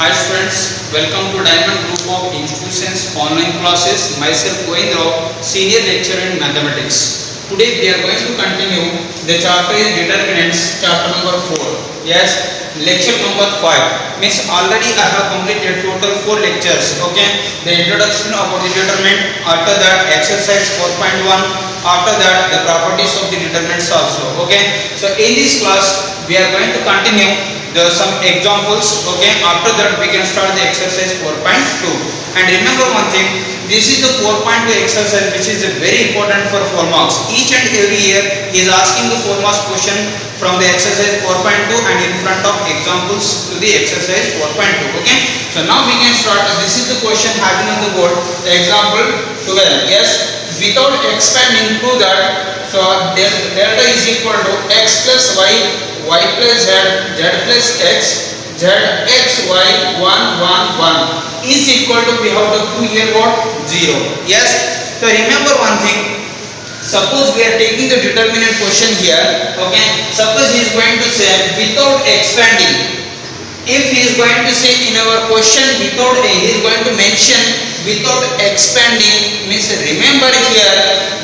Hi students, welcome to Diamond Group of Institutions online classes. Myself Goindra, Senior Lecturer in Mathematics. Today we are going to continue the chapter is Determinants, chapter number 4. Yes, lecture number 5. Means already I have completed total 4 lectures. Okay, the introduction about the determinant. After that, exercise 4.1. After that, the properties of the determinants also. Okay, so in this class we are going to continue some examples. Okay, after that we can start the exercise 4.2. And remember one thing, this is the 4.2 exercise which is very important for 4 marks. Each and every year he is asking the 4 marks question from the exercise 4.2 and in front of examples to the exercise 4.2. Okay, so now we can start. This is the question having on the board, the example 12. Yes, without expanding to that, so delta is equal to x plus y plus z, z plus x, z x y 1 1 1 is equal to, we have to prove here what? 0. Yes, so remember one thing, suppose we are taking the determinant question here. Okay, suppose he is going to say without expanding. If he is going to say in our question without he is going to mention without expanding, means remember here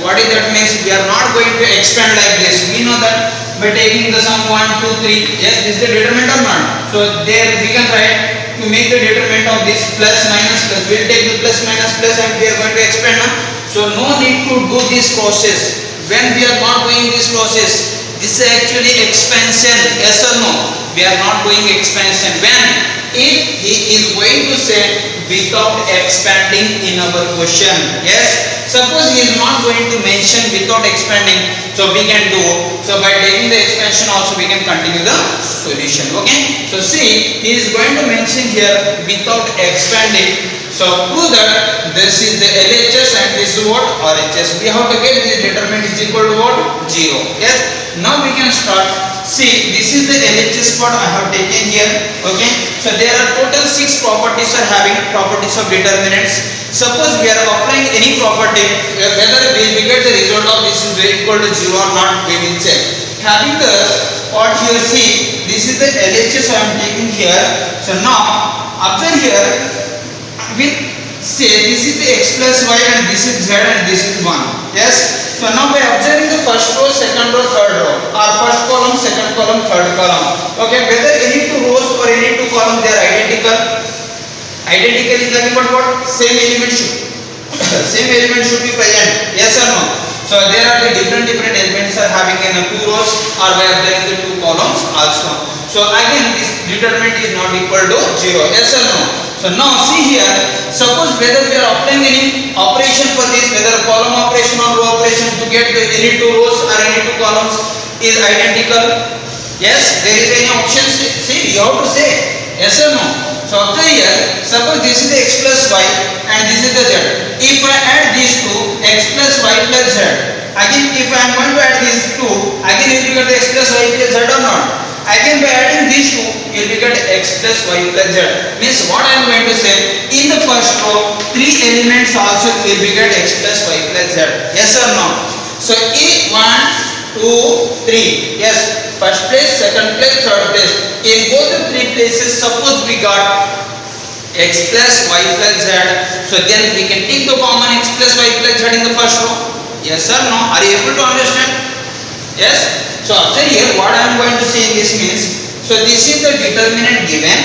what is that means, we are not going to expand like this. We know that by taking the sum 1 2 3, yes, this is the determinant or not. So there we can write to make the determinant of this plus minus plus, we will take the plus minus plus and we are going to expand now. So no need to do this process. When we are not doing this process, this is actually expansion. Yes or no? We are not doing expansion. When if he is going to say without expanding in our question. Yes, suppose he is not going to mention without expanding, so we can do, so by taking the expansion also we can continue the solution. Okay, so see, he is going to mention here without expanding. So prove that this is the LHS and this is what? RHS. We have to get this determinant is equal to what? 0. Yes, now we can start. See, this is the LHS part I have taken here. Okay, so there are total 6 properties are having properties of determinants. Suppose we are applying any property, whether we get the result of this is equal to 0 or not, we will check. Having the part here, see, this is the LHS I am taking here. So now observe here, we say this is the x plus y and this is z and this is 1. Yes, so now by observing the first row, second row, third row, or first column, second column, third column. Okay, whether any 2 rows or any 2 columns they are identical. Identical is nothing but what? Same element should be present. Yes or no? So there are the different elements are having in 2 rows or by observing the 2 columns also. So again this determinant is not equal to 0. Yes or no? So now see here, suppose whether we are applying any operation for this, whether column operation or row operation to get the any 2 rows or any 2 columns is identical. Yes, there is any option. See, you have to say yes or no. So after here, suppose this is the x plus y and this is the z. If I add these two, x plus y plus z, again if I am going to add these two, again you will get the x plus y plus z or not. Again by adding these two, you will get x plus y plus z. Means what I am going to say, in the first row, 3 elements also will be get x plus y plus z. Yes or no? So in 1, 2, 3. Yes. First place, second place, third place. In both the 3 places, suppose we got x plus y plus z. So then we can take the common x plus y plus z in the first row. Yes or no? Are you able to understand? Yes. So after here, what I am going to say in this means, so this is the determinant given.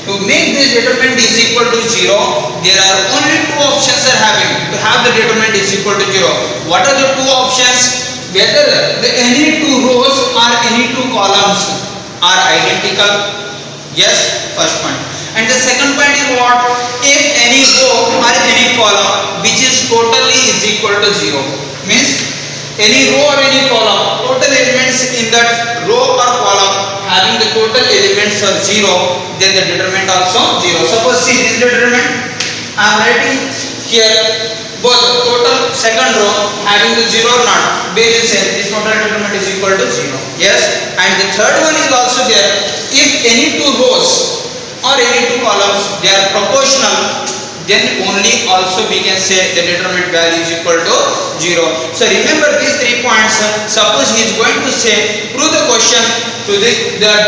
To make this determinant is equal to 0, there are only 2 options are having to have the determinant is equal to 0. What are the 2 options? Whether the any 2 rows or any 2 columns are identical. Yes, first point. And the second point is what? If any row or any column which is totally is equal to 0. Means any row or any column, total elements in that row or column having the total elements are 0, then the determinant also 0. Suppose see this determinant, I am writing here both total second row having the 0 or not, we will say this total determinant is equal to 0. Yes, and the third one is also there. If any 2 rows or any 2 columns they are proportional, then only also we can say the determinant value is equal to 0. So remember these 3 points. Suppose he is going to say prove the question to the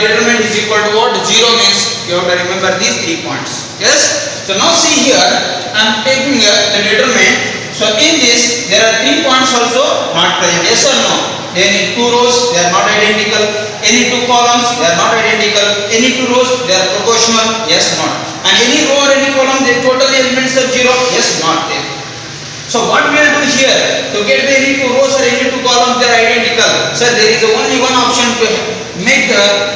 determinant is equal to what? 0 means You have to remember these 3 points. Yes. So now see here, I am taking the determinant. So in this there are 3 points also not present. Yes or no? Any 2 rows they are not identical. Any 2 columns they are not identical. Any 2 rows they are proportional. Yes, not. And any row or any column the total elements are 0. Yes, not there. So what we will do here to get the any 2 rows or any 2 columns they are identical. So there is only one option to make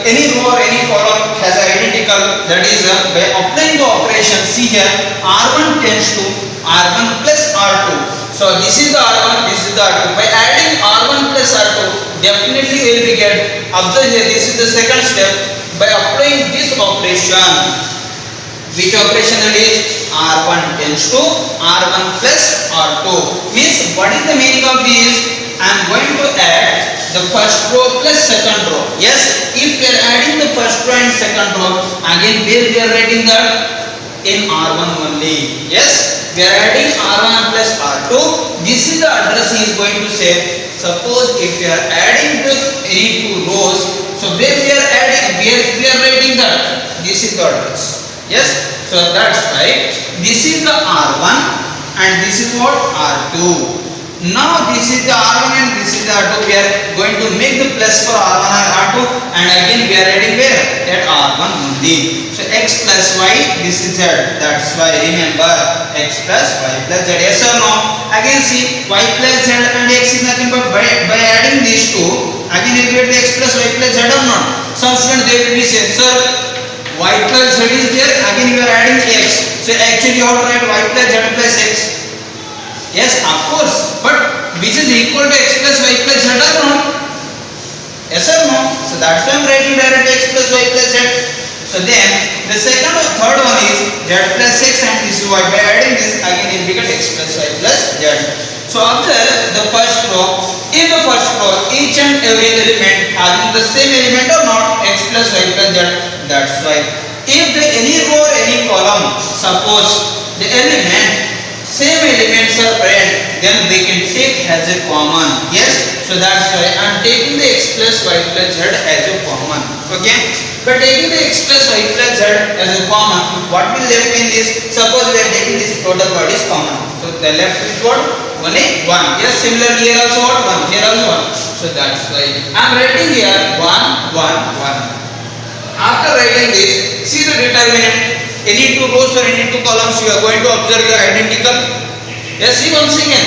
any row or any column as identical, that is by applying the operation. See here, R1 tends to R1 plus R2. So this is the R1, this is the R2. By adding R1 plus R2, definitely we will get, observe here, this is the second step. By applying this operation, which operation it is? R1 tends to R1 plus R2. Means what is the meaning of this? I am going to add the first row plus second row. Yes, if we are adding the first row and second row, again where we are writing that? In R1 only. Yes, we are adding R1 plus R2. This is the address he is going to say. Suppose if we are adding the any 2 rows, so where we are adding, where we are writing that? This is the address. Yes, so that's why this is the R1 and this is what? R2. Now this is the R1 and this is the R2. We are going to make the plus for R1 and R2, and again we are adding where? At R1 only. So x plus y, this is z. That's why remember x plus y plus z. Yes or no? Again see, y plus z and x is nothing but by adding these two, again you get the x plus y plus z or not? Some students they will be saying, sir, y plus z is there, again you are adding x. So actually you have to write y plus z plus x. Yes, of course, but which is equal to x plus y plus z or not? Yes or no? So that's why I am writing direct x plus y plus z. So then the second or third one is z plus x and this is y. By adding this, again it becomes x plus y plus z. So observe the first row. In the first row, each and every element having the same element or not, x plus y plus z. That's why if the any row or any column, suppose the element same elements are present, then we can take as a common. Yes, so that's why I am taking the x plus y plus z as a common. Okay, by taking the x plus y plus z as a common, what will left in this? Suppose we are taking this total what is common, so the left is what? Only 1. Yes, similarly here also what? 1. Here also 1. So that's why I am writing here 1 1 1. After writing this, see the determinant. Any 2 rows or any 2 columns you are going to observe are identical. Yes, see once again.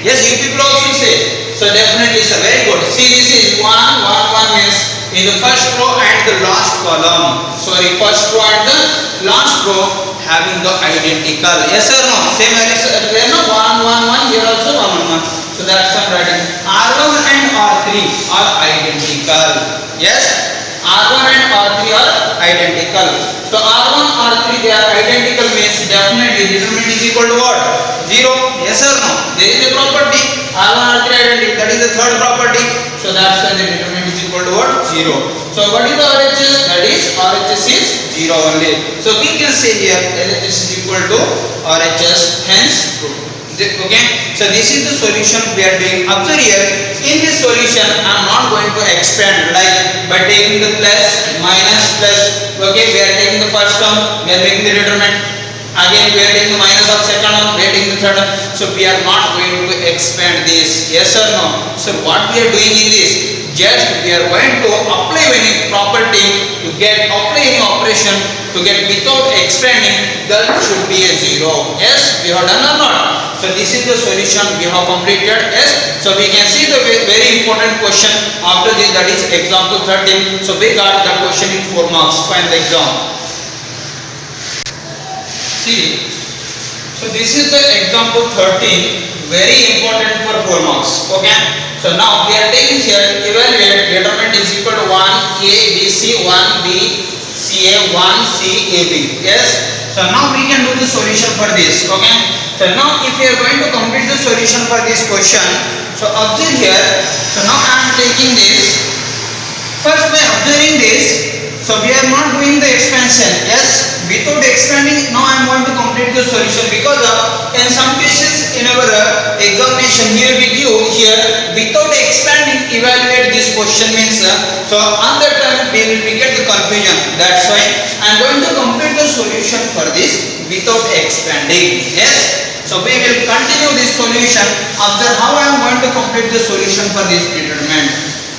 Yes, you people also say. So definitely it's very good. See, this is 1 1 1 means in the first row and the last column. Sorry, first row and the last row having the identical. Yes or no? Same as there no 1 1 1, here also 1 1 1. So that's what I'm writing. R1 and R3 are identical. Yes, R1 and R3 are identical. So R1, R3 they are identical means definitely determinant is equal to what? 0. Yes or no? There is a property. R1, R3 identical. That is the third property. So that's why the determinant is equal to what? 0. So what is the RHS? That is RHS is 0 only. So we can say here LHS is equal to RHS, hence true. Okay, so this is the solution we are doing. Observe here, in this solution I am not going to expand like by taking the plus, minus, plus. Okay, we are taking the first term, we are making the determinant. Again we are taking the minus of second term, we are taking the third term. So we are not going to expand this. Yes or no? So what we are doing in this? Just we are going to apply any property to get apply any operation to get without expanding, that should be a 0. Yes, we have done or not? So this is the solution we have completed. Yes, so we can see the very important question after this, that is example 13. So we got the question in 4 marks final exam. See, so this is the example 13, very important for 4 marks. Okay. So now we are taking here evaluate determinant is equal to 1 A B C 1 B C A 1 C A B. Yes. So now we can do the solution for this. Okay. So now if we are going to complete the solution for this question, so observe here. So now I am taking this. First by observing this, so we are not doing the expansion. Yes. Without expanding, now I am going to complete the solution because in some cases in our examination here we give here without expanding evaluate this question means so on that time we will get the confusion. That's why I I am going to complete the solution for this without expanding. Yes. So we will continue this solution. Observe how I am going to complete the solution for this determinant.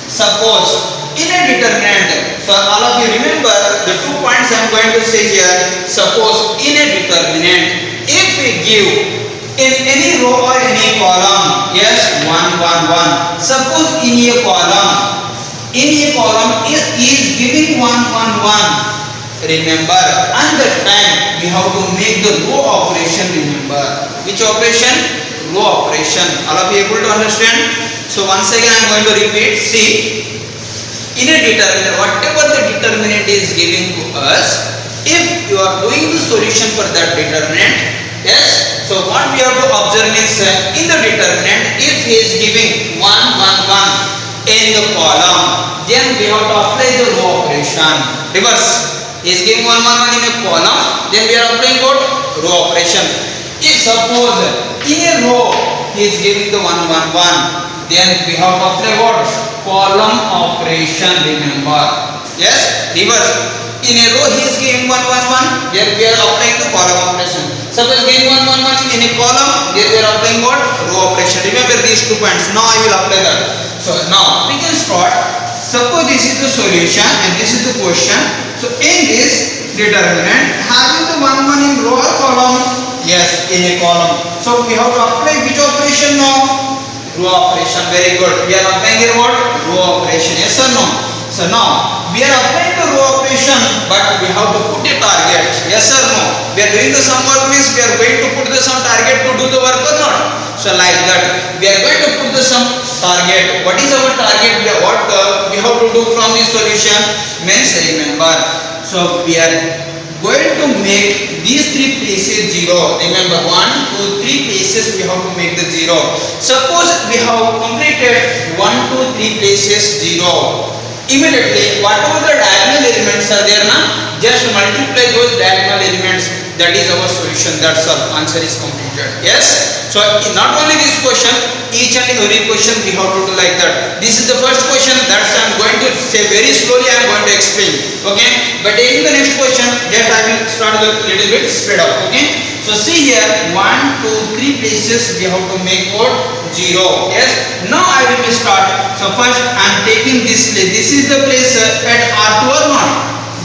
Suppose in a determinant, so all of you remember the 2 points I am going to say here. Suppose in a determinant, if we give in any row or any column, yes, 1 1 1. Suppose in a column it is giving 1 1 1. Remember, and that time we have to make the row operation. Remember which operation? Row operation. All of you able to understand? So once again I am going to repeat. See, in a determinant, whatever the determinant is giving to us, if you are doing the solution for that determinant, yes, so what we have to observe is in the determinant, if he is giving 1 1 1 in the column, then we have to apply the row operation. Reverse. He is giving 1 1 1 in a column, then we are applying what? Row operation. If suppose in a row he is giving the 1 1 1, then we have to apply what? Column operation. Remember. Yes. Reverse. In a row he is giving 1 1 1, then we are applying the column operation. Suppose giving 1 1 1 in a column, then we are applying what? Row operation. Remember these 2 points. Now I will apply that. So now we can start. Suppose this is the solution and this is the question. So in this determinant, having the 1 1 in row or column? Yes, in a column. So we have to apply which operation now? Row operation. Very good. We are applying here what? Row operation. Yes or no? So now we are applying the row operation, but we have to put a target. Yes or no? We are doing the sum work means we are going to put the some target to do the work or not? So like that, we are going to put the some target. What is our target? What we have to do from this solution? Means remember. So we are going to make these 3 places 0. Remember 1 2 3 places we have to make the 0. Suppose we have completed 1 2 3 places 0. Immediately whatever the diagonal elements are there na, just multiply those diagonal elements. That is our solution. That's all. Answer is completed. Yes. So not only this question, each and every question we have to do like that. This is the first question. That's I am going to say very slowly. I am going to explain. Okay. But in the next question, just I will start a little bit speed up. Okay. So see here, 1 2 3 places we have to make what? 0. Yes. Now I will start. So first I am taking this place. This is the place at R2 or not?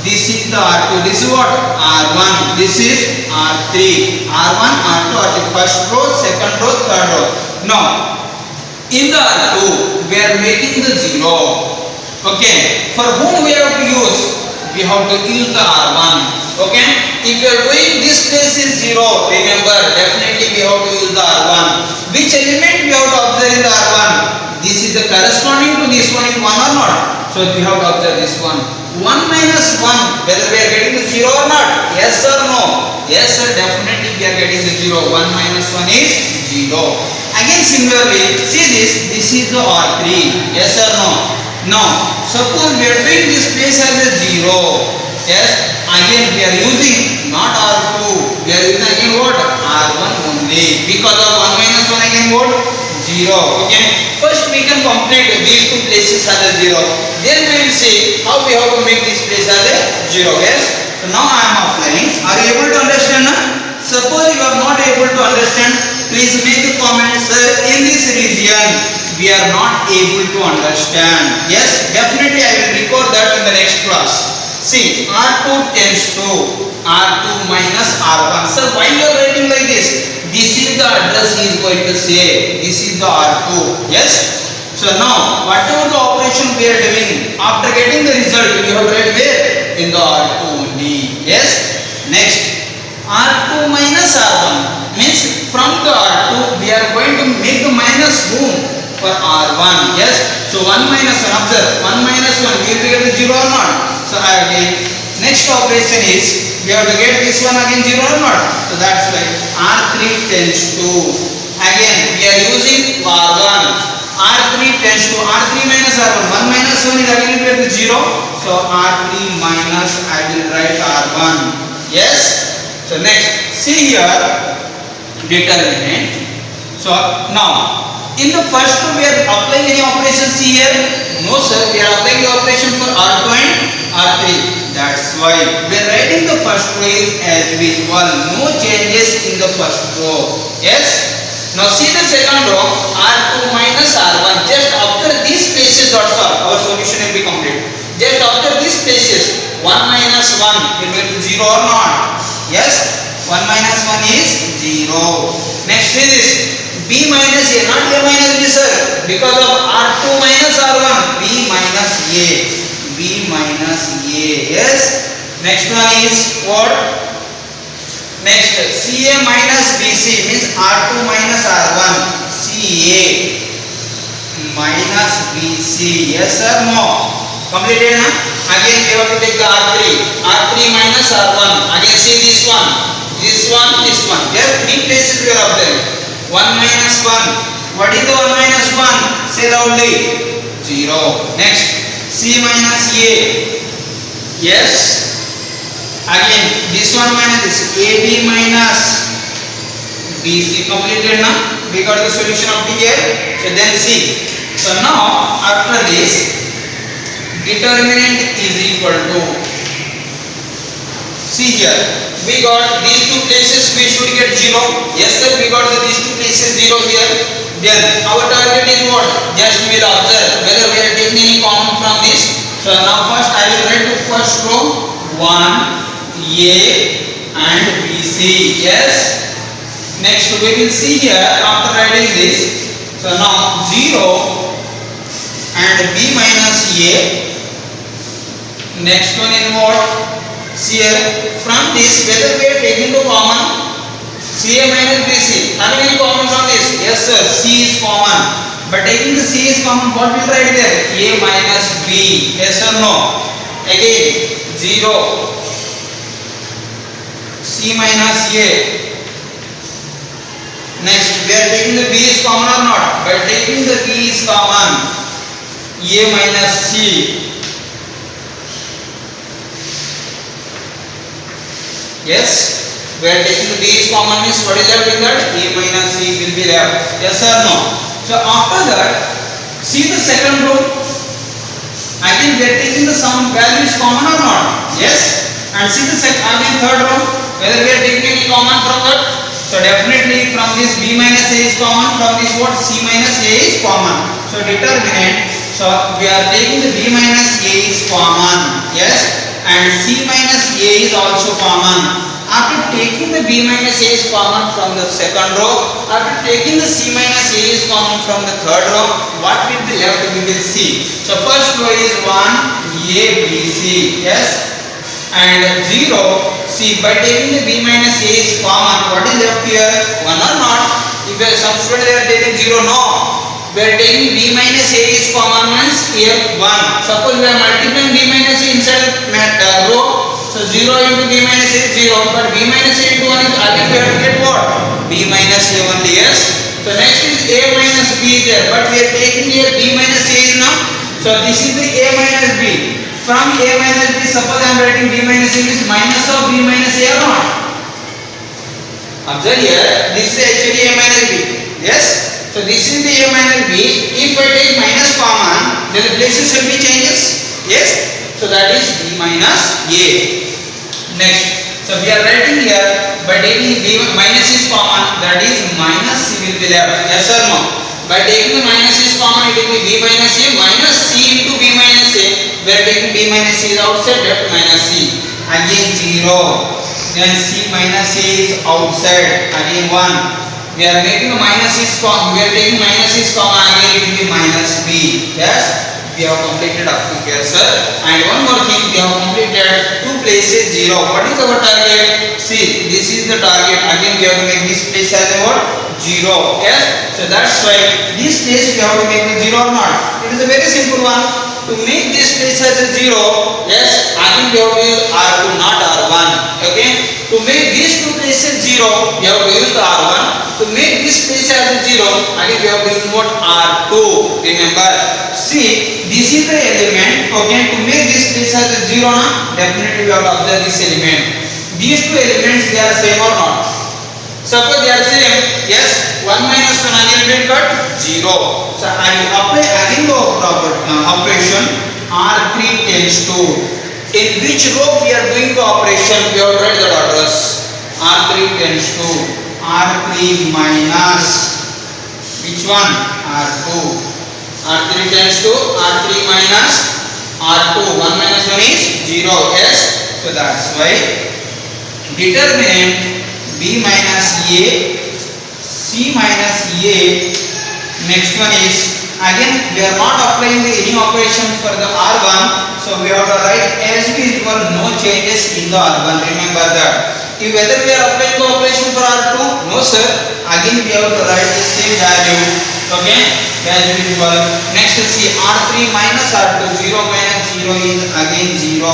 This is the R2. This is what? R1. This is R3. R1, R2 are the first row, second row, third row. Now, in the R2, we are making the 0. Okay. For whom we have to use? We have to use the R1. Okay. If you are doing this place is 0, remember, definitely we have to use the R1. Which element we have to observe in the R1? This is the corresponding to this one in 1 or not? So we have to observe this one. 1 minus 1, whether we are getting the 0 or not? Yes or no? Yes sir, definitely we are getting the 0. 1 minus 1 is 0. Again similarly, see this is the R3. Yes or no? Now, suppose we are doing this place as a 0. Yes, again we are using not R2. We are using again what? R1 only. Because of 1 minus 1 again what? 0. Okay. First we can complete these 2 places as a 0. Then we will see how we have to make this place as a 0. Yes. So now I am applying. Are you able to understand? Suppose you are not able to understand, please make a comment. Sir, in this region we are not able to understand. Yes, definitely I will record that in the next class. See, R2 tends to R2 minus R1. Sir, why you are writing like this? This is the address he is going to say. This is the R2. Yes. So now, whatever the operation we are doing, after getting the result, we have read where? In the R2 only. Yes. Next, R2 minus R1 means from the R2 we are going to make the minus whom? For R1. Yes. So 1 minus 1. Observe. 1 minus 1. We will get the 0 or not? So again, next operation is we have to get this one again 0 or not? So that's why R3 tends to, again we are using R1. R3 tends to R3 minus R1. 1 minus 1 is again equal to 0. So R3 minus I will write R1. Yes. So next, see here determinant. So now in the first two we are applying any operation. See here. No sir, we are applying the operation for R2 and R3. That's why we are writing the first row is as usual, no changes in the first row. Yes. Now see the second row, R2 minus R1. Just after these places, that's all. Our solution will be complete. Just after these places, 1 minus 1 will be 0 or not? Yes. 1 minus 1 is 0. Next is this. B minus A, not A minus B, sir. Because of R2 minus R1, B minus A. B minus A. Yes. Next one is what? Next, CA minus BC means R2 minus R1. CA minus BC. Yes or no? Completed, na? Again we have to take the R3. R3 minus R1. Again see this one. This one, this one. There are 3 places we are observing. 1 minus 1. What is the 1 minus 1? Say loudly. 0. Next, C minus A. Yes. Again, this one minus this. AB minus BC. Completed, na? We got the solution of D here. So then C. So now, after this, determinant is equal to, see here, we got these 2 places we should get 0. Yes sir, we got these 2 places 0 here. Then our target is what? Just we will observe whether we are taking any common from this. So now first I will write to first row 1 A and BC. Yes. Next we will see here after writing this. So now 0 and B minus A. Next one in what? See here, from this whether we are taking the common CA minus BC. Having any common from this? Yes sir, C is common. But taking the C is common, what will write there? A minus B. Yes or no? Again 0 C minus A. Next we are taking the B is common or not? By taking the B is common, A minus C. Yes, we are taking the B is common means what is left in that? A minus C will be left. Yes or no? So after that, see the second row. Again we are taking the some value is common or not? Yes. And see the again third row. Whether we are taking any common from that? So definitely from this B minus A is common. From this what? C minus A is common. So determinant. So we are taking the B minus A is common. Yes. And C minus A is also common. After taking the B minus A is common from the second row, after taking the C minus A is common from the third row, what will be left? We will see. So first row is 1 A B C. Yes. And 0 C. By taking the B minus A is common, what is left here? 1 or not? If some students they are taking 0, no. We are taking B minus A is common means here 1. Suppose we are multiplying B minus A inside row. So 0 into B minus A is 0. But B minus A into 1 is again we have to get what? B minus A only. Yes. So next is A minus B is there. But we are taking here B minus A is now. So this is the A minus B. From A minus B, suppose I am writing B minus A is minus of B minus A or not? Observe here. This is actually A minus B. Yes. So this is the A minus B. If I take minus common, then the places will be changes. Yes. So that is B minus A. Next. So we are writing here by taking B minus is common, that is minus C will be left. Yes or no? By taking the minus is common, it will be B minus A minus C into B minus A. We are taking B minus C is outside, left minus C. Again 0. Then C minus A is outside. Again 1. We are making a minus is common. We are taking minus is common. Again it will be minus B. Yes. We have completed up to here, sir. And one more thing, we have completed 2 places 0. What is our target? See, this is the target. Again we have to make this place as a what? 0. Yes. So that's why this place we have to make it 0 or not. It is a very simple one. To make this place as a 0, yes, again we have to use R2 not R1. Okay. To make these 2 places 0, we have to use the R1. To make this place as a 0, again we have to use what? R2. Remember. See, this is the element. Okay. To make this place as a 0, definitely we have to observe this element. These 2 elements they are same or not? Suppose they are same. Yes. 1 minus 1 again will cut 0. So I will apply again the operation. R3 tends to In which row we are doing the operation? We have to write the orders. R3 tends to R3 minus which one? R2. R3 tends to R3 minus R2. 1 minus 1 is 0. Yes. So that's why determinant B minus A, C minus A. Next one is, again we are not applying any operation for the R1, so we have to write as usual no changes in the R1. Remember that. If whether we are applying the operation for R2, no sir. Again we have to write the same value. Okay, as usual. Next see R3 minus R2. 0 minus 0 is again 0.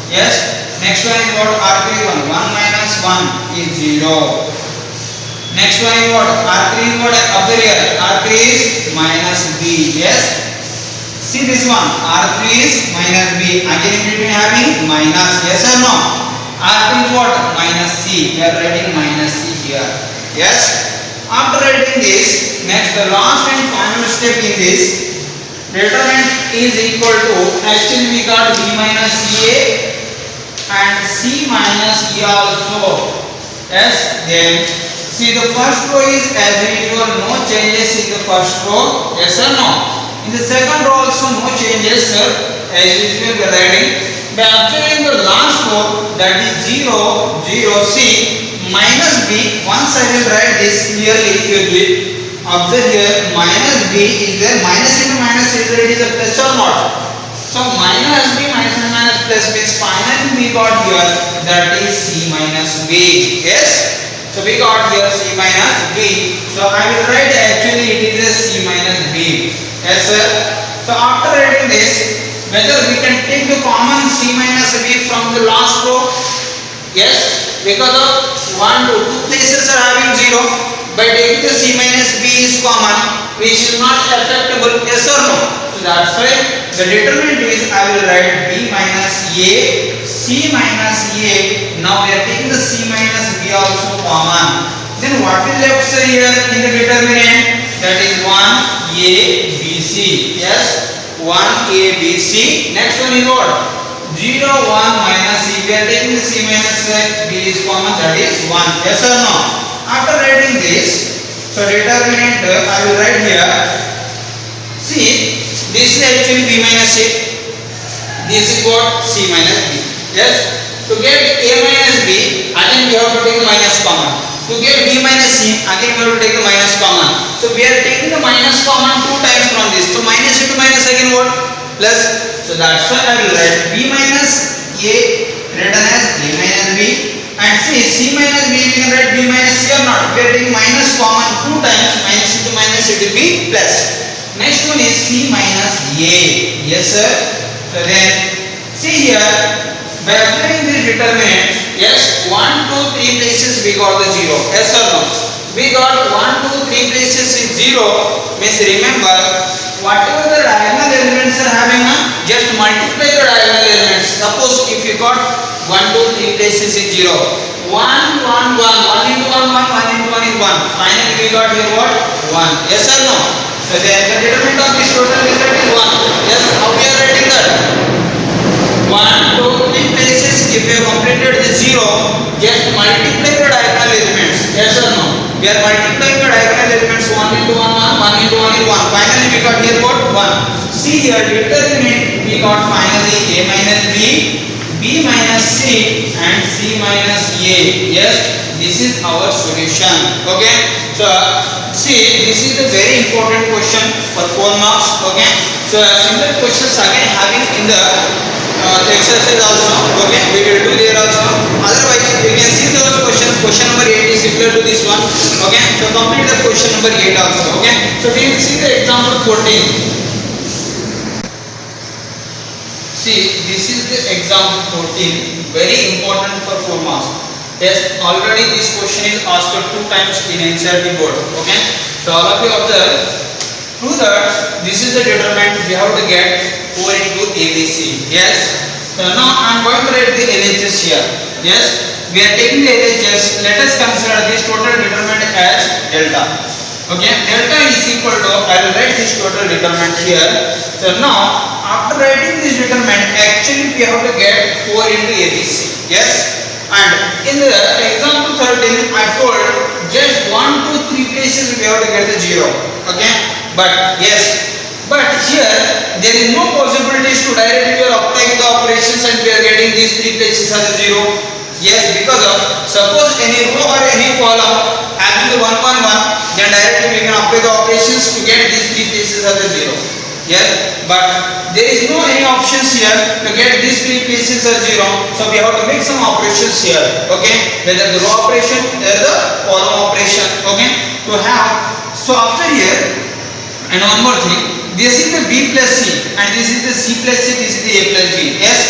Yes. Next one is what? R3 1. 1 minus 1 is 0. Next one is what? R3 is what? Observe here. R3 is minus B. Yes. See this one. R3 is minus B. Again in between having minus. Yes or no? R3 is what? Minus C. We are writing minus C here. Yes. After writing this, next the last and final step in this, determinant is equal to, actually we got B minus A and C minus E also. Yes. Then see the first row is as usual, no changes in the first row. Yes or no? In the second row also no changes, sir. As usual we are writing. By observing the last row, that is 0, 0, C minus B. Once I will write this clearly, you will observe here minus B is there. Minus into minus is there. It is a plus or not? So minus B minus and minus plus means finally we got here that is C minus B. Yes. So we got here C minus B. So I will write actually it is a C minus B. Yes sir. So after writing this, whether we can take the common C minus B from the last row? Yes. Because of 1 to 2 places are having 0. By taking the C minus B is common, which is not acceptable. Yes or no? So that's why the determinant is, I will write B minus A, C minus A. Now we are taking the C minus B also common. Then what will left here in the determinant? That is 1 A B C. Yes, 1 A B C. Next one is what? 0 1 minus C. We are taking the C minus B is common. That is 1. Yes or no? After writing this, so determinant I will write here. See, this is actually B minus A. This is what? C minus B. Yes. To get A minus B, again we have to take the minus common. To get B minus C, again we have to take the minus common. So we are taking the minus common 2 times from this. So minus into minus again what? Plus. So that's why I will write B minus A written as A minus B. And see C minus B, we can write B minus C or not. We are taking minus common 2 times. Minus into minus it will be plus. Next one is C minus A. Yes sir. So then see here, by applying this determinant, yes, 1, 2, 3 places we got the 0. Yes or no? We got 1, 2, 3 places is 0. Means remember, whatever the diagonal elements are having, just multiply the diagonal elements. Suppose if you got 1, 2, 3 places is 0. 1, 1, 1. 1 into 1, 1 into 1 is 1. Finally we got here what? 1. Yes or no? So then the determinant of this total result is 1. Yes, how we are writing that? 1, 2, 3 places, if you have completed the 0, just multiply the diagonal elements. Yes or no? We are multiplying the diagonal elements. 1 into 1, 1, 1 into 1 is 1. Finally we got here what? 1. See here, determinant we got finally A minus B, B minus C and C minus A. Yes, this is our solution. Okay. So see, this is a very important question for 4 marks. Okay. So similar questions again having in the exercise also. Okay, we will do there also. Otherwise you can see those questions. Question number 8 is similar to this one. Okay, so complete the question number 8 also. Okay, so we will see the example 14. See, this is the example 14. Very important for 4 marks. Yes, already this question is asked 2 times in NCERT board. Okay, so all of you observe. Prove that this is the determinant we have to get 4 into ABC. Yes. So now I am going to write the LHS here. Yes. We are taking the LHS. Let us consider this total determinant as delta. Okay. Delta is equal to, I will write this total determinant here. So now after writing this determinant, actually we have to get 4 into ABC. Yes. And in the example 13, I told just 1, 2, 3 places we have to get the 0. Okay. But yes. But here there is no possibilities to directly we are applying the operations and we are getting these 3 places as a 0. Yes, because of suppose any row or any column having the 1, 1, 1, then directly we can apply the operations to get these 3 places as a 0. Yes, but there is no any options here to get these 3 places as 0. So we have to make some operations here. Okay, whether the row operation or the column operation. Okay, to have. So after here, and one more thing, this is the B plus C and this is the C plus C, this is the A plus B. Yes,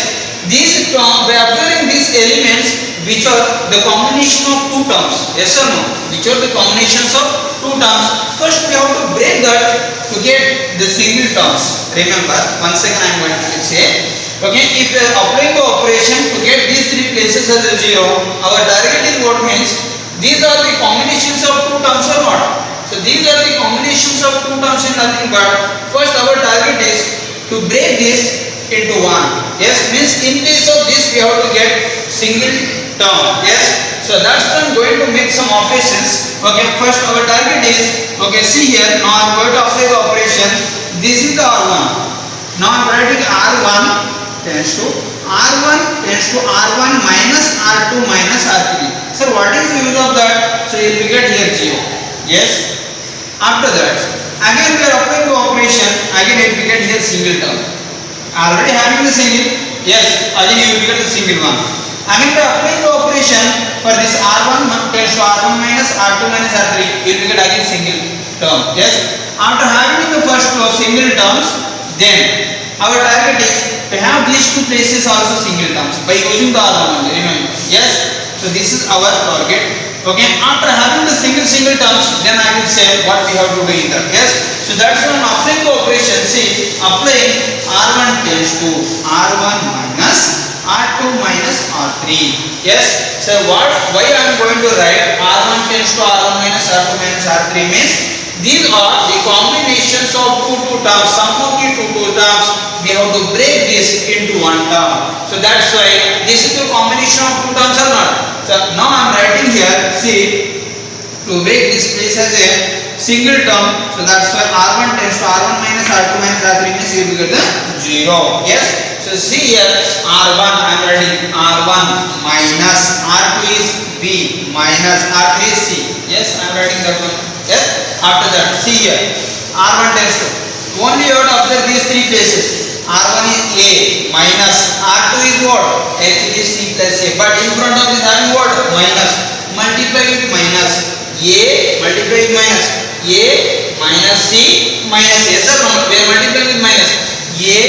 these by observing these elements which are the combination of 2 terms. Yes or no? Which are the combinations of 2 terms. First we have to break that to get the single terms. Remember, once again I am going to say. Okay, if we are applying the operation to get these 3 places as a 0, our target is what means these are the combinations of 2 terms or not. So these are the combinations of 2 terms and nothing but first our target is to break this into 1. Yes, means in place of this we have to get single term. Yes, so that's why I'm going to make some operations. Okay, first our target is, okay, see here, now I'm going to apply the operation. This is the R1. Now I'm writing R1 tends to R1 minus R2 minus R3. So what is the use of that? So you will get here 0. Yes. After that, again we are applying the operation. Again you will get here single term. Already having the single. Yes. Again you will get the single one. Again we are applying the operation for this R1 tends to R1 minus R2 minus R3. You will get again single term. Yes. After having the first row single terms, then our target is to have these 2 places also single terms by using the R1 only. Remember. Yes. So this is our target. Okay. After having the single terms, then I will say what we have to do in that. Yes. So that's why I'm applying the operation. See, applying R1 tends to R1 minus R2 minus R3. Yes. So why I am going to write R1 tends to R1 minus R2 minus R3 means these are the combinations of 2 terms. Sum of the 2 terms. We have to break this into 1 term. So that's why this is the combination of 2 terms or not. So now I am writing here. See, to break this place as a single term. So that's why R1 tends to R1 minus R2 minus R3 means you will get the 0. Yes. So see here R1 I am writing R1 minus R2 is B minus R3 is C. Yes, I am writing that one. Yes. After that, see here R1 tends to only you have to observe these 3 places. R1 is A minus R2 is what? Actually C plus A. But in front of this having what? Minus. Multiply with minus. A multiply with minus. A minus C minus A. Yes or no? We are multiplying with minus. A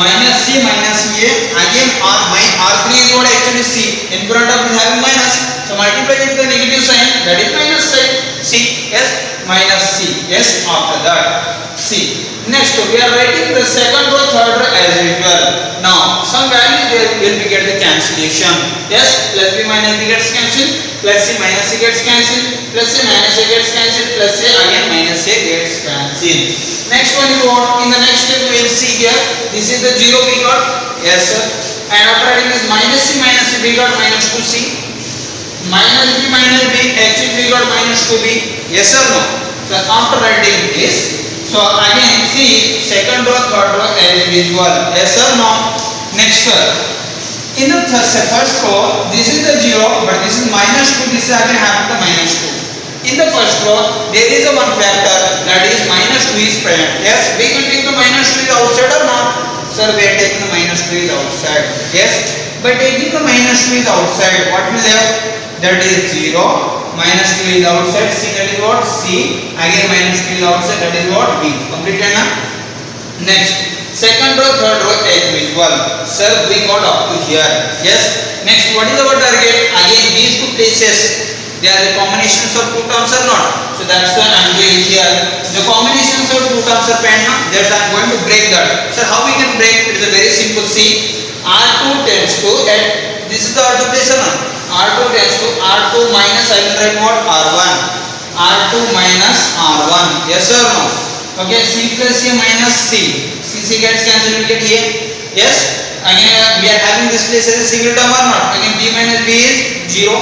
minus C minus A. Again R3 is what? Actually C. In front of this having minus. So multiply with the negative sign. That is minus sign. C. Yes. Minus C. Yes. After that. C. Next we are writing the second row, third row as usual. Now some value there will be get the cancellation. Yes, plus B minus B gets cancelled, plus C minus C gets cancelled, plus C minus A gets cancelled, plus A again minus A gets cancelled. Next one is what? In the next step we will see here. This is the 0 we got. Yes sir. And after writing this minus C we got minus 2C. Minus B actually we got minus 2B. Yes or no? So after writing this, so again see second row, third row as usual. Yes or no? Next in the first row this is the 0 but this is minus 2, this is again having the minus 2. In the first row there is a one factor that is minus 2 is present. Yes, we can take the minus 2 is outside or not? Sir, we are taking the minus 2 is outside. Yes, by taking the minus 2 is outside, what will have? That is 0. Minus 2 is outside. C, that is what? C. Again minus 2 is outside. That is what? B. Completed na? Next. Second row, third row as usual. Sir, we got up to here. Yes. Next, what is our target? Again these 2 places. They are the combinations of 2 terms or not? So that's why I am doing here. The combinations of 2 terms are present now. That I am going to break that. Sir, how we can break? It is a very simple. See, R2 tends to this is the R2 place or not? R2 tends to R2 minus I will write what? R1. R2 minus R1. Yes or no? Okay, C plus A minus C. C gets cancelled, we get A. Yes. Again we are having this place as a single term or not? Again b minus b is 0.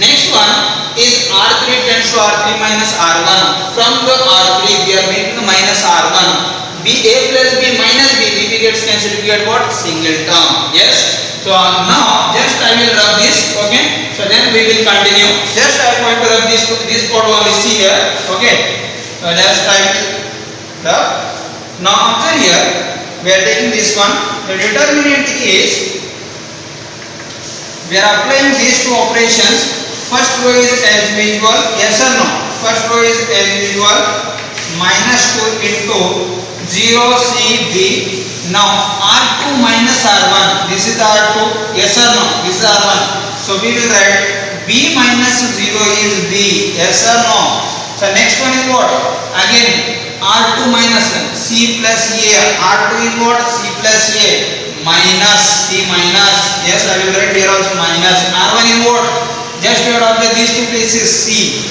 Next one is r3 tends to r3 minus r1. From the r3 we are making minus r1. b a plus b minus b gets cancelled. We get what? Single term. Yes. So now just I will rub this. Okay. So then we will continue. Just I am going to rub this part only. See here. Okay. So just I will rub. Now after here we are taking this one. The determinant is we are applying these two operations. First row is as usual. Yes or no? First row is as usual. Minus 2 into 0 C B. Now R2 minus R1. This is R2. Yes or no? This is R1. So we will write B minus 0 is B. Yes or no? So next one is what? Again R2 minus C plus A. R2 is what? C plus A minus C minus. Yes, I will write here also minus. R1 is what? Just you have to apply these two places C.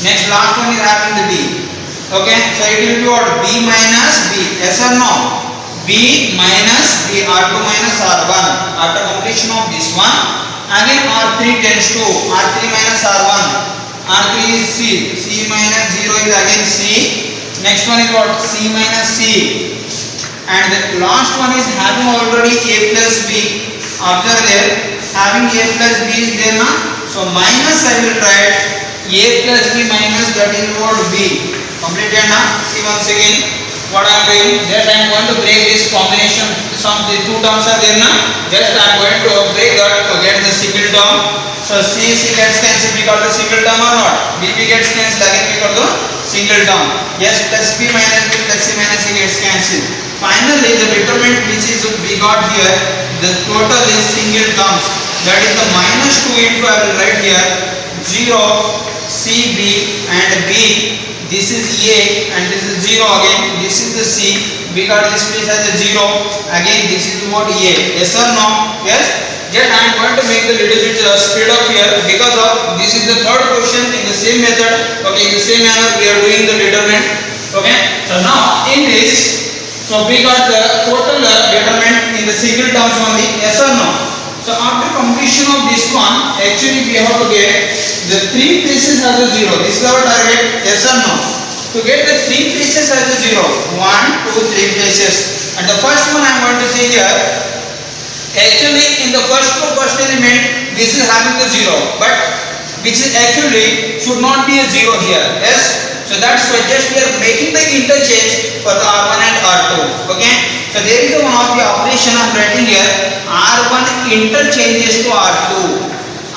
Next last one is having the B. Okay, so it will be what? B minus B. Yes or no? B minus B. R2 minus R1. After completion of this one, again R3 tends to R3 minus R1. R3 is C. C minus 0 is again C. Next one is what? C minus C. And the last one is having already A plus B. Observe there, having A plus B is there now. So minus I will write A plus B minus, that is what? B. Completed now. See once again what I am doing. That I am going to break this combination. Some the two terms are there now. Just I am going to break that to get the single term. So C gets cancelled, we got the single term or not? B gets cancelled, again we got the single term. Yes, plus B minus B plus C minus C gets cancelled. Finally the determinant which is we got here, the total is single terms. That is the minus 2 into I will write here 0 C B and B. This is A and this is 0 again. This is the C. We got this place as a 0. Again this is what? A. Yes or no? Yes. Just I am going to make a little bit speed up here because of this is the third question in the same method. Okay, in the same manner we are doing the determinant. Okay. So now in this, so we got the total determinant in the single terms only. Yes or no? So after completion of this one, actually we have to get the 3 places as a 0. This is our target. Yes or no? To get the 3 places as a 0. 1, 2, 3 places. And the first one I am going to say here. Actually in the first element this is having the 0, but which is actually should not be a 0 here. Yes. So that's why just we are making the interchange for the R1 and R2. Okay. So there is one of the operation I am writing here. R1 interchanges to R2.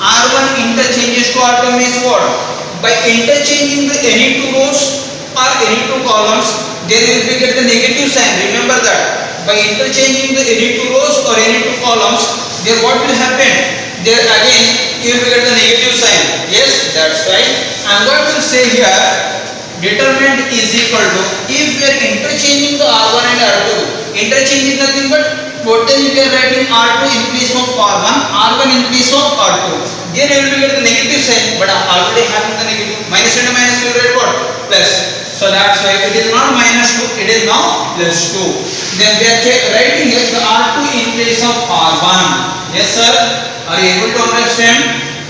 R1 interchanges to R2 means what? By interchanging the any two rows or any two columns, there will be get the negative sign. Remember that. By interchanging the any two rows or any two columns, there what will happen? There again you will get the negative sign. Yes, that's right. I am going to say here determinant is equal to, if we are interchanging the R1 and R2, interchanging nothing but totally we are writing R2 in place of R1, R1 in place of R2. There you will get the negative sign, but already having the negative. Minus and minus you will write what? Plus. So that's why it is not minus 2, it is now plus 2. Then we are writing here the R2 in place of R1. Yes sir, are you able to understand?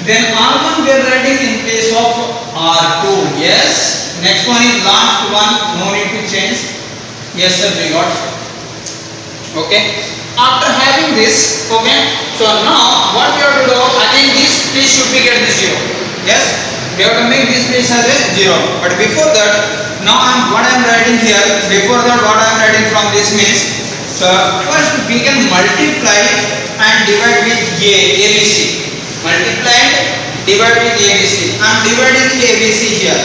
Then R1 we are writing in place of R2. Yes. Next one is last one, no need to change. Yes sir, we got. Okay. After having this, okay, so now what we have to do, again this place should be get the 0. Yes, we have to make this place as a 0. But before that, now what I am writing here, before that what I am writing from this means, so first we can multiply and divide with ABC. Multiply and divide with ABC. I am dividing ABC here.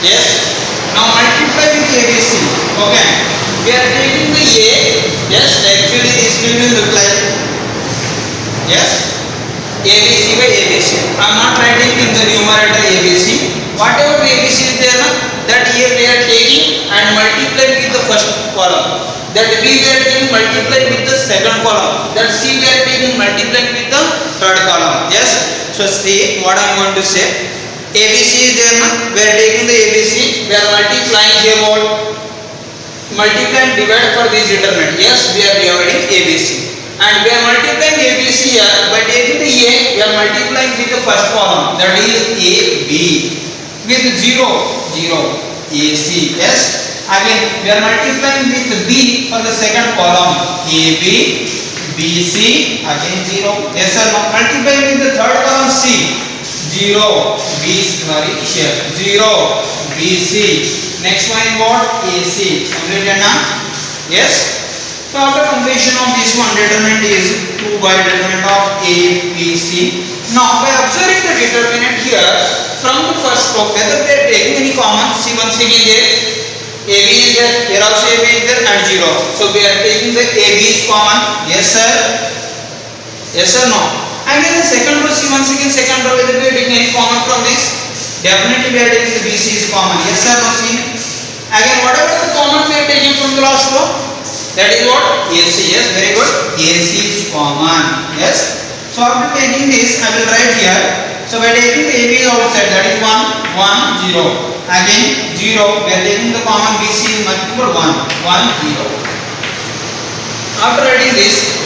Yes. Now multiply with ABC. Okay. We are taking the A. Yes. Actually this will look like. Yes. ABC by ABC. I am not writing in the numerator ABC. Whatever ABC is there, that here we are taking and multiply with the first column. That B we are taking multiply with the second column. That C we are taking multiply with the third column. Yes. So see what I am going to say. ABC is there now. We are taking the ABC. We are multiplying here what? multiply and divide for this determinant. Yes, we are dividing ABC. And we are multiplying ABC here by taking the A, we are multiplying with the first column, that is AB with 0, 0, AC. Yes. Again, we are multiplying with B for the second column, AB, BC, again 0. Yes or no? Multiplying with the third column, C, 0, B, sorry, here, 0, BC. Next one is what? AC. Completed now? Yes. So after completion of this one, determinant is 2 by determinant of A, B, C. Now by observing the determinant here from the first row, whether they are taking any common, see once again there, AB is there, here also AB is there and 0. So we are taking the AB is common. Yes sir? Yes or no? Again the second row, see once again second row, whether we are taking any common from this, definitely we are taking the BC is common. Yes sir? No? See? Again whatever the common we are taking from the last row, that is what? AC. Yes, very good. AC is common. Yes. So after taking this, I will write here. So by taking the AB is outside, that is 1, 1, 0. Again 0. We are taking the common BC is multiple 1, 1, 0. After writing this,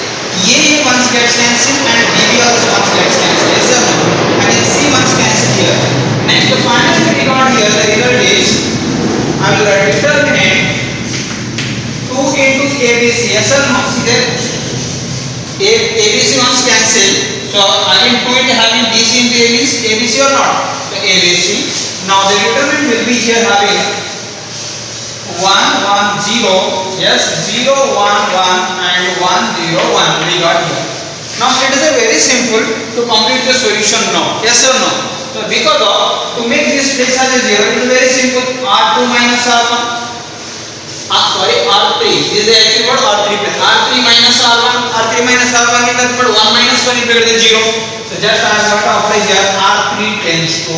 A once gets cancelled and BB also once gets cancelled. Yes or no? Again C once cancelled here. Next, the final we got here, the result is, I will write determinant 2 into ABC. Yes or no? See there, ABC once cancelled. So again 2 into having BC into ABC or not? So ABC. Now the determinant will be here having 1, 1, 0. Yes, 0, 1, 1 and 1, 0, 1 we got here. Now it is a very simple to complete the solution now. Yes or no? So because of, to make this place as a 0, it is very simple. R2 minus R1. R3. This is the actual word R3 plus R3 minus R1. R3 minus R1 is nothing but 1 minus 1 is equal to 0. So just I have to apply here. R3 tends to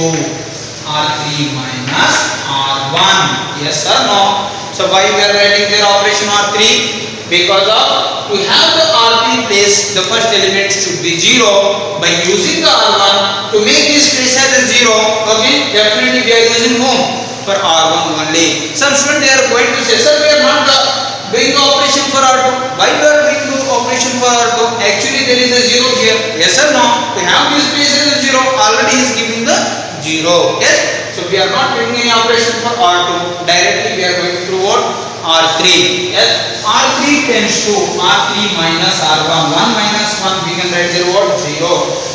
R3 minus R1. Yes or no? So why we are writing their operation R3? Because of, to have the R3 place, the first element should be 0. By using the R1 to make this place as a 0, okay, definitely we are using whom? For R1 only. Some students they are going to say, sir, we are not doing the operation for R2. Why we are doing the operation for R2? Actually there is a 0 here. Yes or no? We have this place as a 0. Already is giving the 0. Yes. So we are not doing any operation for R2. Directly we are going through what? R3. Yes. R3 tends to R3 minus R1. 1 minus 1 we can write there what? 0.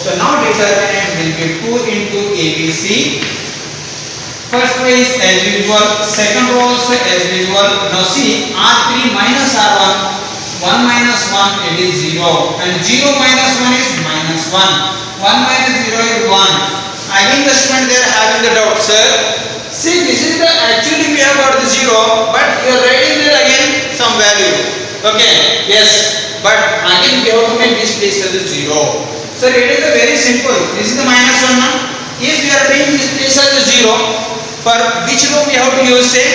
So now determinant will be 2 into ABC. First row is as usual, second row also as usual. Now see, R3 minus R1, 1 minus 1 it is 0 and 0 minus 1 is minus 1. 1 minus 0 is 1. Again the student they are having the doubt, sir. See, this is the actually we have got the 0, but you are writing there again some value. Okay, yes, but again we have to make this place as a 0. Sir, it is a very simple. This is the minus 1 now. If we are taking this place as a 0, for which row we have to use, say,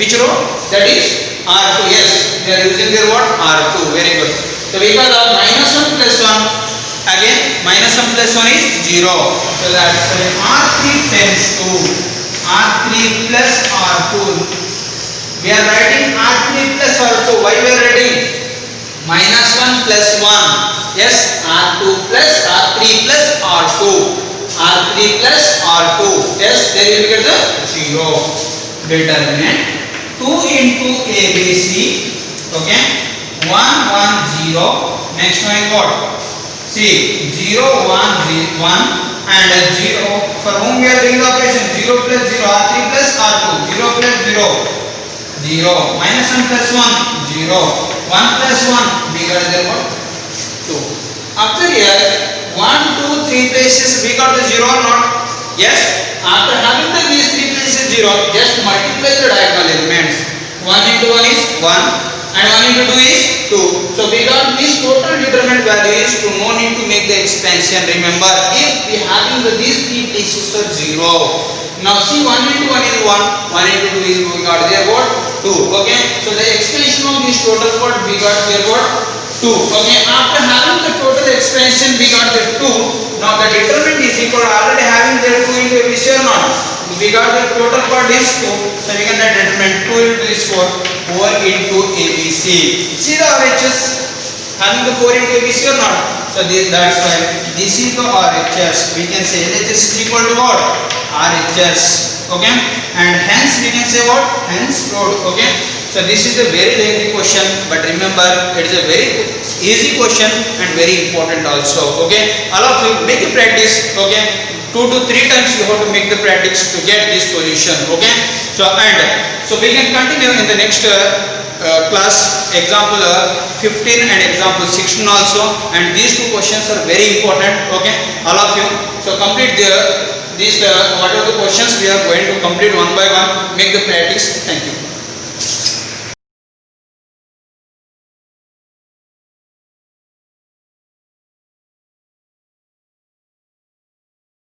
which row? That is R2. Yes, we are using their what? R2. Very good. So because of minus 1 plus 1, again minus 1 plus 1 is 0. So that's R3 tends to R3 plus R2. We are writing R3 plus R2. Why we are writing? Minus 1 plus 1. Yes, R2 plus R3 plus R2. R3 plus R2. Yes, there you will get the 0. Determinant 2 into ABC. Okay, 1, 1, 0. Next one is what? See, 0, 1, 1 and 0. For whom we are doing the operation? 0 plus 0. R3 plus R2. 0 plus 0. 0. Minus 1 plus 1. 0. 1 plus 1. We got the what? 2. After here, 1, 2, 3 places we got the 0 or not? Yes. After having these 3 places 0, just multiply the diagonal elements. 1 into 1 is 1 and 1 into 2 is 2. So we got this total determinant value is to no need to make the expansion. Remember, if we having these 3 places are 0. Now see, 1 into 1 is 1, 1 into 2 is we got there what? 2. Okay. So the expansion of this total what we got here what? 2. Okay, after having the total expansion we got the 2. Now the determinant is equal, already having the 2 into ABC or not? We got the total part is 2. So So we can write determinant 2 into this 4 into ABC. See the RHS having the 4 into ABC or not? So that's why this is the RHS. We can say LHS is equal to what? RHS. Okay, and hence we can say what? Hence load. Okay, so this is a very lengthy question, but remember it is a very easy question and very important also. Okay, all of you make a practice. Okay, 2 to 3 times you have to make the practice to get this solution. Okay, so we can continue in the next class example 15 and example 16 also, and these two questions are very important. Okay, all of you, so complete these what are the questions we are going to complete one by one. Make the practice. Thank you.